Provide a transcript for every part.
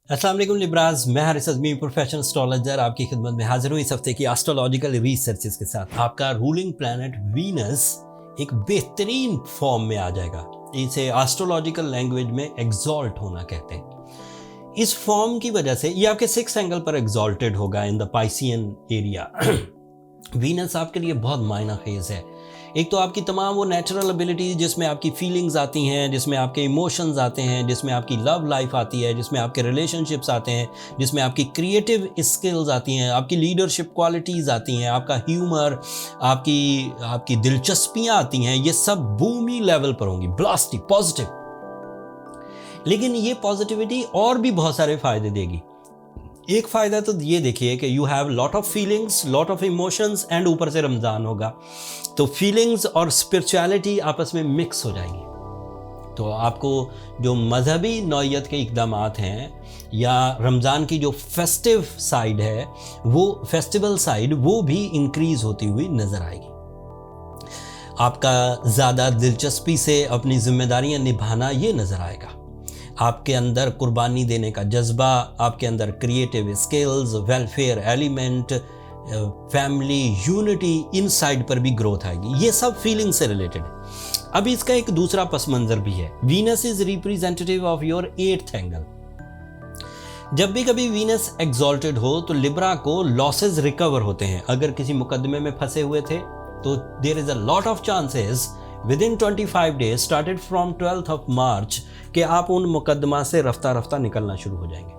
अस्सलाम वालेकुम लिब्राज, मैं हारिस अज़मी प्रोफेशनल एस्ट्रोलॉजर आपकी खिदमत में हाजिर हूँ इस हफ्ते की एस्ट्रोलॉजिकल रिसर्चेस के साथ। आपका रूलिंग प्लैनेट वीनस एक बेहतरीन फॉर्म में आ जाएगा। इसे एस्ट्रोलॉजिकल लैंग्वेज में एग्जॉल्ट होना कहते हैं। इस फॉर्म की वजह से ये आपके 6th एंगल पर एग्जॉल्टेड होगा in the Piscean area. Venus आपके लिए बहुत मायना खेज है। एक तो आपकी तमाम वो नेचुरल एबिलिटीज जिसमें आपकी फीलिंग्स आती हैं, जिसमें आपके इमोशंस आते हैं, जिसमें आपकी लव लाइफ आती है, जिसमें आपके रिलेशनशिप्स आते हैं, जिसमें आपकी क्रिएटिव स्किल्स आती हैं, आपकी लीडरशिप क्वालिटीज़ आती हैं, आपका ह्यूमर, आपकी दिलचस्पियाँ आती हैं। ये सब बूमी लेवल पर होंगी, ब्लास्टिक पॉजिटिव। लेकिन ये पॉजिटिविटी और भी बहुत सारे फ़ायदे देगी। एक फ़ायदा तो ये देखिए कि you have lot of feelings, lot of emotions and ऊपर से रमज़ान होगा तो फीलिंग्स और स्पिरिचुअलिटी आपस में मिक्स हो जाएंगी। तो आपको जो मजहबी नौइयत के इक़दामात हैं या रमज़ान की जो फेस्टिव साइड है, वो फेस्टिवल साइड वो भी इंक्रीज़ होती हुई नज़र आएगी। आपका ज़्यादा दिलचस्पी से अपनी जिम्मेदारियां निभाना ये नज़र आएगा। आपके अंदर कुर्बानी देने का जज्बा, आपके अंदर creative skills, welfare element, family unity, इन साइड पर भी ग्रोथ आएगी। ये सब फीलिंग से रिलेटेड है। अब इसका एक दूसरा पस मंज़र भी है। Venus is representative of your 8th angle. जब भी कभी वीनस एग्जॉल्टेड हो तो लिब्रा को लॉसेस रिकवर होते हैं। अगर किसी मुकदमे में फंसे हुए थे तो there is a lot of chances within 25 days started from 12th of March कि आप उन मुकदमा से रफ्ता रफ्ता निकलना शुरू हो जाएंगे।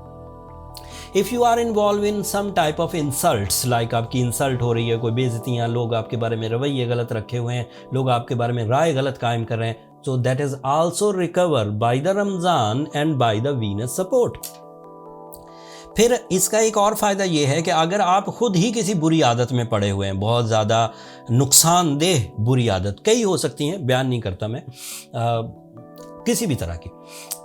If you are involve in some type of insults, like आपकी इंसल्ट हो रही है, कोई बेइज्जतियाँ, लोग आपके बारे में रवैये गलत रखे हुए हैं, लोग आपके बारे में राय गलत कायम कर रहे हैं, so that is also recover by the Ramzan and by the Venus support. फिर इसका एक और फ़ायदा ये है कि अगर आप खुद ही किसी बुरी आदत में पड़े हुए हैं, बहुत ज़्यादा नुकसानदेह बुरी आदत, कई हो सकती हैं, बयान नहीं करता मैं, किसी भी तरह की,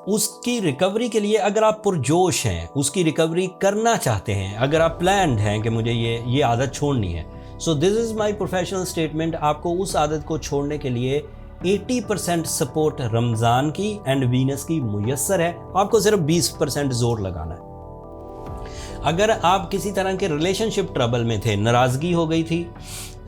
उसकी रिकवरी के लिए अगर आप पुरजोश हैं, उसकी रिकवरी करना चाहते हैं, अगर आप प्लान्ड हैं कि मुझे ये आदत छोड़नी है, so this is my professional statement, आपको उस आदत को छोड़ने के लिए 80% सपोर्ट रमज़ान की एंड वीनस की मुयस्सर है। आपको सिर्फ 20% जोर लगाना है। अगर आप किसी तरह के रिलेशनशिप ट्रबल में थे, नाराज़गी हो गई थी,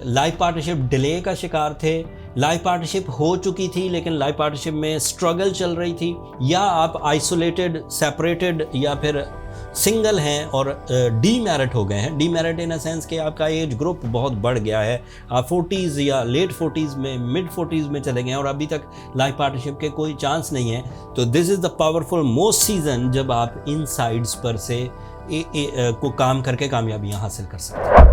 लाइफ पार्टनरशिप डिले का शिकार थे, लाइफ पार्टनरशिप हो चुकी थी लेकिन लाइफ पार्टनरशिप में स्ट्रगल चल रही थी, या आप आइसोलेटेड, सेपरेटेड या फिर सिंगल हैं और डीमैरिड हो गए हैं। डीमैरिड इन अ सेंस कि आपका एज ग्रुप बहुत बढ़ गया है, आप 40s या लेट 40s में, मिड 40s में चले गए हैं और अभी तक लाइफ पार्टनरशिप के कोई चांस नहीं है, तो this is the powerful most season जब आप इन साइड्स पर से को काम करके कामयाबियाँ हासिल कर सकते हैं।